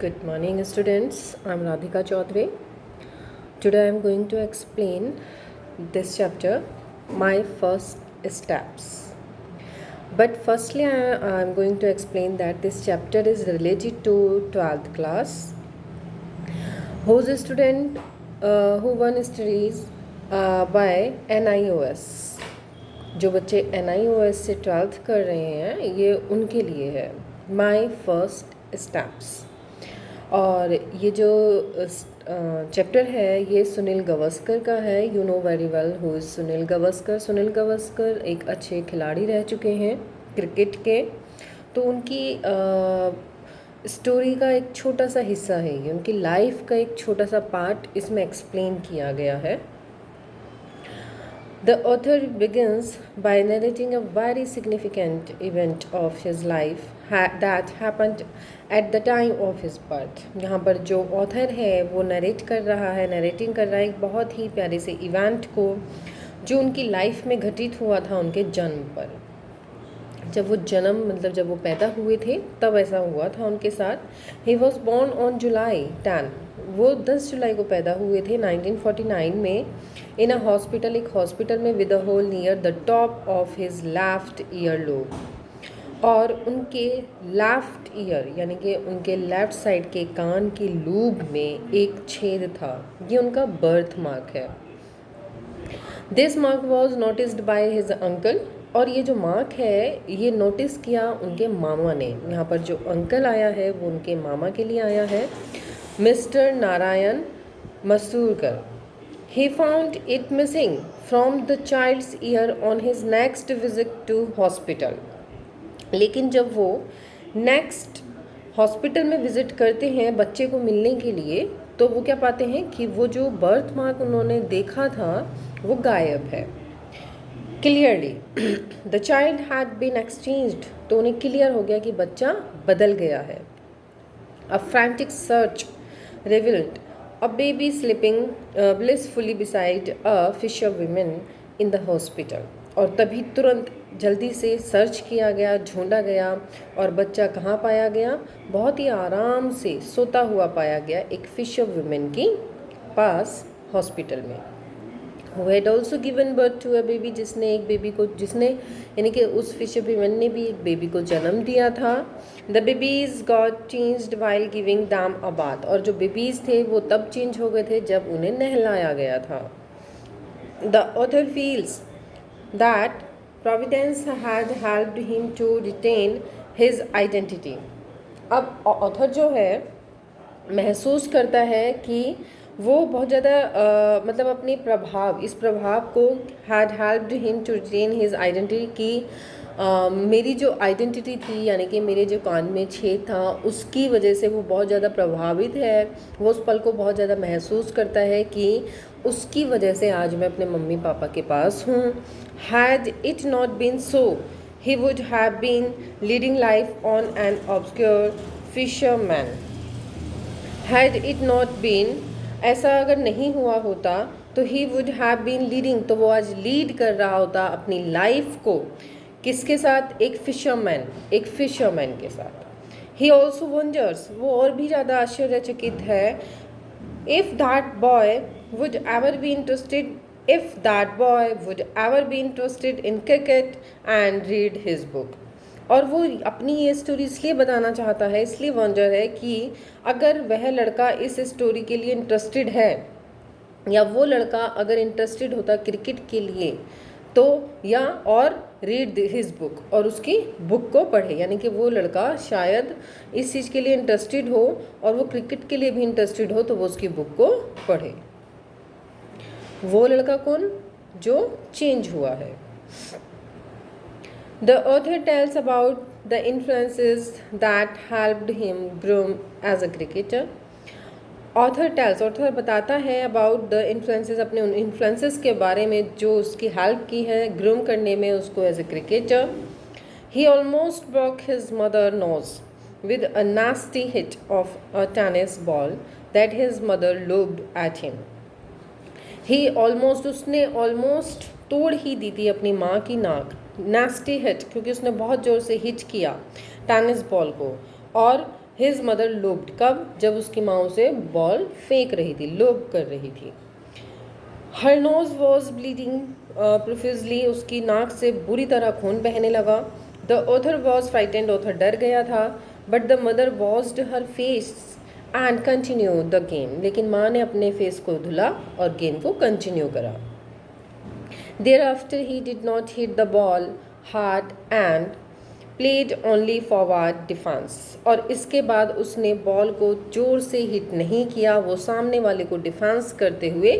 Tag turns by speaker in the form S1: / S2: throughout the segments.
S1: Good morning, students. I'm Radhika Chaudhary. Today I'm going to explain this chapter, My First Steps. But firstly, I'm going to explain that this chapter is related to 12th class. Who's a student who won studies by NIOS. जो बच्चे NIOS से 12th कर रहे हैं ये उनके लिए है माई फर्स्ट स्टेप्स। और ये जो चैप्टर है ये सुनील गावस्कर का है। You know very well who is Sunil Gavaskar. Sunil Gavaskar एक अच्छे खिलाड़ी रह चुके हैं क्रिकेट के, तो उनकी स्टोरी का एक छोटा सा हिस्सा है ये, उनकी लाइफ का एक छोटा सा पार्ट इसमें एक्सप्लेन किया गया है। The author begins by narrating a very significant event of his life that happened at the time of his birth. यहाँ पर जो ऑथर है वो नरेटिंग कर रहा है एक बहुत ही प्यारे से इवेंट को जो उनकी लाइफ में घटित हुआ था उनके जन्म पर। जब वो पैदा हुए थे तब ऐसा हुआ था उनके साथ। He was born on July 10, वो 10 जुलाई को पैदा हुए थे 1949 में इन अ हॉस्पिटल, एक हॉस्पिटल में with a hole near the top of his left ear lobe. और उनके लेफ्ट ईयर यानी कि उनके लेफ्ट साइड के कान की लूब में एक छेद था, ये उनका बर्थ मार्क है। This mark was noticed bye his uncle, और ये जो मार्क है ये नोटिस किया उनके मामा ने। यहाँ पर जो अंकल आया है वो उनके मामा के लिए आया है, mister Narayan Masurkar. He found it missing from the child's ear on his next visit to hospital. लेकिन जब वो नेक्स्ट हॉस्पिटल में विज़िट करते हैं बच्चे को मिलने के लिए, तो वो क्या पाते हैं कि वो जो बर्थ मार्क उन्होंने देखा था वो गायब है। Clearly the child had been exchanged, तो उन्हें क्लियर हो गया कि बच्चा बदल गया है। A frantic search revealed a baby sleeping blissfully beside a fisher women in the hospital. और तभी तुरंत जल्दी से सर्च किया गया, ढूंढा गया, और बच्चा कहाँ पाया गया? बहुत ही आराम से सोता हुआ पाया गया एक फिशर वुमेन के पास हॉस्पिटल में। Who had also given birth to a baby, जिसने यानी कि उस फिशर वुमेन ने भी एक बेबी को जन्म दिया था। The babies got changed while giving them a bath, और जो बेबीज़ थे वो तब चेंज हो गए थे जब उन्हें नहलाया गया था। The author feels that Providence had helped him to retain his identity. अब ऑथर जो है महसूस करता है कि वो बहुत ज़्यादा मतलब अपने इस प्रभाव को had helped him to retain his identity की मेरी जो आइडेंटिटी थी यानी कि मेरे जो कान में छेद था उसकी वजह से वो बहुत ज़्यादा प्रभावित है। वो उस पल को बहुत ज़्यादा महसूस करता है कि उसकी वजह से आज मैं अपने मम्मी पापा के पास हूँ। Had it not been so he would have been leading life on an obscure fisherman. Had it not been, ऐसा अगर नहीं हुआ होता तो he would have been leading, तो वो आज लीड कर रहा होता अपनी लाइफ को किसके साथ? एक फिशरमैन के साथ। ही ऑल्सो वंडर्स, वो और भी ज़्यादा आश्चर्यचकित है, if that boy would ever be interested in cricket and read his book. और वो अपनी ये स्टोरी इसलिए बताना चाहता है, इसलिए वंडर है कि अगर वह लड़का इस स्टोरी के लिए इंटरेस्टेड है या वो लड़का अगर इंटरेस्टेड होता क्रिकेट के लिए तो या और रीड हिज बुक, और उसकी बुक को पढ़े, यानी कि वो लड़का शायद इस चीज़ के लिए इंटरेस्टेड हो और वो क्रिकेट के लिए भी इंटरेस्टेड हो तो वो उसकी बुक को पढ़े। वो लड़का कौन? जो चेंज हुआ है। The author tells about the influences that helped him grow as a cricketer. Author बताता है अबाउट द इन्फ्लुएंसेस, अपने उन इन्फ्लुएंसेस के बारे में जो उसकी हेल्प की है ग्रूम करने में उसको as a cricketer. He almost broke his mother nose with a nasty hit of a tennis ball that his mother looked at him. उसने ऑलमोस्ट तोड़ ही दी थी अपनी माँ की नाक, नास्टी हिट, क्योंकि उसने बहुत ज़ोर से हिट किया टेनिस बॉल को, और हिज मदर लोब्ड, कब? जब उसकी माँ उसे बॉल फेंक रही थी, लोब कर रही थी। Her nose was bleeding profusely, उसकी नाक से बुरी तरह खून बहने लगा। The author was frightened, author डर गया था। But the mother washed her face and continue the game, लेकिन माँ ने अपने फेस को धुला और गेम को कंटिन्यू करा। Thereafter he did not hit the ball hard and played only forward defence, और इसके बाद उसने बॉल को जोर से हिट नहीं किया, वो सामने वाले को डिफेंस करते हुए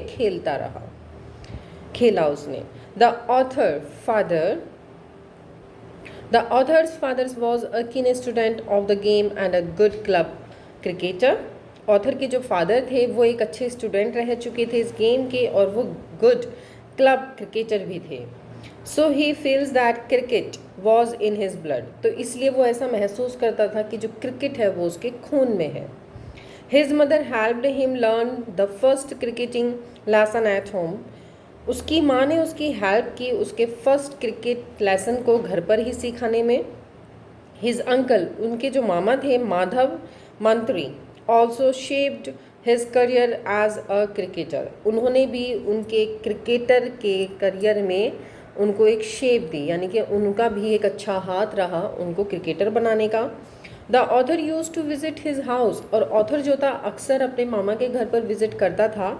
S1: खेला उसने। The author father The author's father was a keen student of the game and a good club cricketer. Author के जो फादर थे वो एक अच्छे स्टूडेंट रह चुके थे इस गेम के, और वो गुड क्लब क्रिकेटर भी थे। So he feels that cricket was in his blood, तो इसलिए वो ऐसा महसूस करता था कि जो क्रिकेट है वो उसके खून में है। His mother helped him learn the first cricketing lesson at home, उसकी माँ ने उसकी हेल्प की उसके फर्स्ट क्रिकेट लेसन को घर पर ही सिखाने में। हिज अंकल, उनके जो मामा थे Madhav Mantri, also shaped his career as a cricketer, उन्होंने भी उनके क्रिकेटर के करियर में उनको एक शेप दी, यानी कि उनका भी एक अच्छा हाथ रहा उनको क्रिकेटर बनाने का। The author use to visit his house, और ऑथर जो था अक्सर अपने मामा के घर पर विजिट करता था।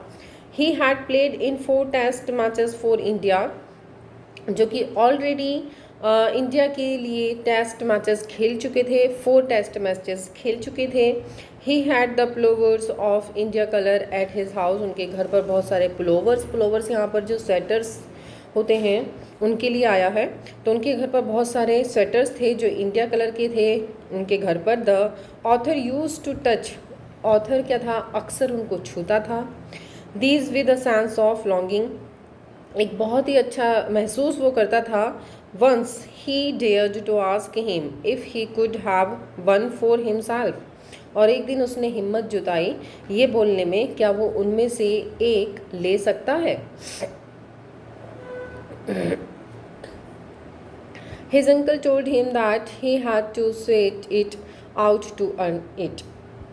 S1: He had played in 4 test matches for India, जो कि ऑलरेडी इंडिया के लिए टेस्ट मैचेस खेल चुके थे, 4 टेस्ट मैचेस खेल चुके थे। He had the pullovers of India colour at his house, उनके घर पर बहुत सारे पुलोवर्स यहाँ पर जो स्वेटर्स होते हैं उनके लिए आया है, तो उनके घर पर बहुत सारे स्वेटर्स थे जो इंडिया कलर के थे उनके घर पर। The author use to touch, author क्या था, अक्सर उनको छूता था। These with a sense of longing, एक बहुत ही अच्छा महसूस वो करता था। Once he dared to ask him if he could have one for himself, और एक दिन उसने हिम्मत जुटाई ये बोलने में, क्या वो उनमें से एक ले सकता है। His uncle told him that he had to sweat it out to earn it.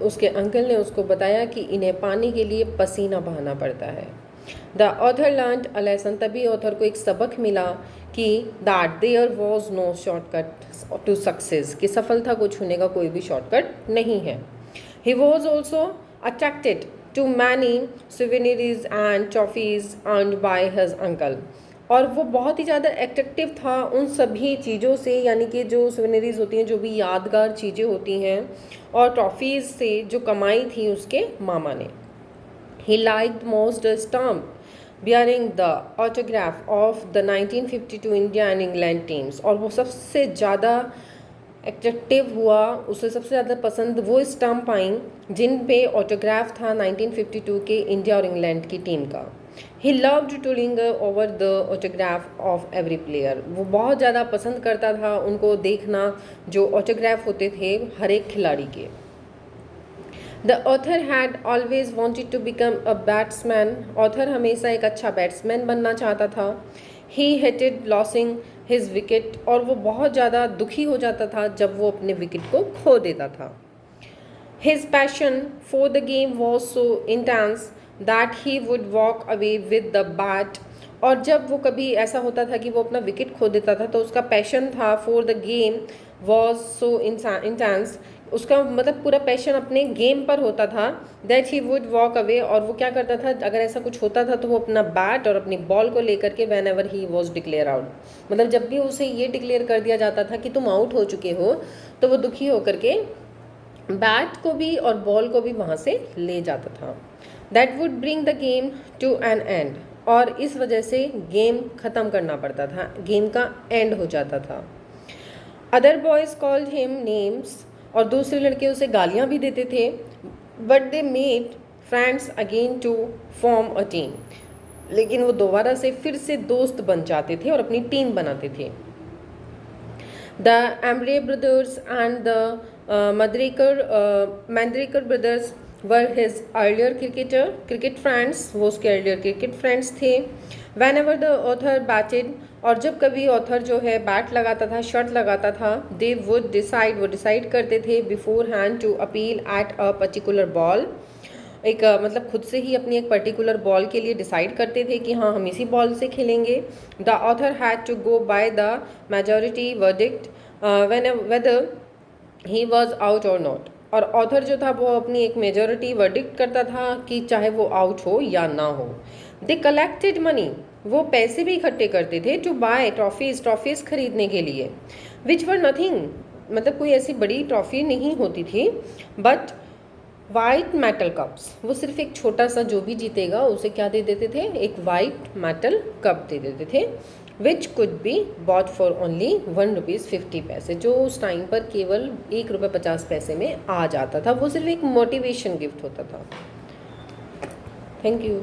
S1: उसके अंकल ने उसको बताया कि इन्हें पाने के लिए पसीना बहाना पड़ता है। The author learned a lesson, तभी ऑथर को एक सबक मिला कि that there was no shortcut to success, कि सफलता को छूने का कोई भी शॉर्टकट नहीं है। He was also attracted to many souvenirs and toffees earned by his uncle, और वो बहुत ही ज़्यादा एट्रैक्टिव था उन सभी चीज़ों से, यानी कि जो सोवेनिरीज होती हैं, जो भी यादगार चीज़ें होती हैं, और ट्रॉफीज़ से जो कमाई थी उसके मामा ने। He liked most the stamp bearing the autograph of the 1952 India and England teams, और वो सबसे ज़्यादा एट्रैक्टिव हुआ, उसे सबसे ज़्यादा पसंद वो स्टाम्प आई जिन पे ऑटोग्राफ था 1952 के इंडिया और इंग्लैंड की टीम का। He loved to linger over the autograph of every player, वो बहुत ज़्यादा पसंद करता था उनको देखना जो ऑटोग्राफ होते थे हर एक खिलाड़ी के। The author had always wanted to become a batsman, author हमेशा एक अच्छा बैट्समैन बनना चाहता था। He hated losing his wicket, और वो बहुत ज़्यादा दुखी हो जाता था जब वो अपने विकेट को खो देता था। His passion for the game was so intense that he would walk away with the bat, और जब वो कभी ऐसा होता था कि वो अपना विकेट खो देता था तो उसका पैशन था for the game was so intense, उसका मतलब पूरा पैशन अपने गेम पर होता था, that he would walk away, और वो क्या करता था अगर ऐसा कुछ होता था तो वो अपना बैट और अपनी बॉल को लेकर के when ever he was declare out, मतलब जब भी उसे ये डिक्लेयर कर दिया जाता था कि तुम आउट हो चुके हो तो वो दुखी होकर के बैट को भी और बॉल को भी वहाँ से ले जाता था। That would bring the game to an end, और इस वजह से गेम ख़त्म करना पड़ता था, गेम का एंड हो जाता था। Other boys called him names, और दूसरे लड़के उसे गालियाँ भी देते थे, but they made friends again to form a team, लेकिन वो दोबारा से फिर से दोस्त बन जाते थे और अपनी टीम बनाते थे। The Mhambrey brothers and the Mandrekar brothers were his earlier cricket friends, वो उसके अर्लियर क्रिकेट फ्रेंड्स थे। Whenever the author batted और जब कभी ऑथर जो है बैट लगाता था, शर्त लगाता था, दे वुड डिसाइड, वो डिसाइड करते थे beforehand to appeal at a particular ball. एक मतलब खुद से ही अपनी एक पर्टिकुलर बॉल के लिए डिसाइड करते थे कि हाँ हम इसी बॉल से खेलेंगे। The author had to go by the majority verdict whether he was out और नॉट। और ऑथर जो था वो अपनी एक मेजॉरिटी वर्डिक्ट करता था कि चाहे वो आउट हो या ना हो। दे कलेक्टेड मनी, वो पैसे भी इकट्ठे करते थे टू बाय ट्रॉफीज़ खरीदने के लिए, विच वर नथिंग, मतलब कोई ऐसी बड़ी ट्रॉफी नहीं होती थी, बट वाइट मेटल कप्स, वो सिर्फ एक छोटा सा जो भी जीतेगा उसे क्या दे देते थे, एक वाइट मेटल कप दे देते थे, which could be bought for only ₹1.50, जो उस टाइम पर केवल ₹1.50 में आ जाता था। वो सिर्फ एक मोटिवेशन गिफ्ट होता था। Thank you.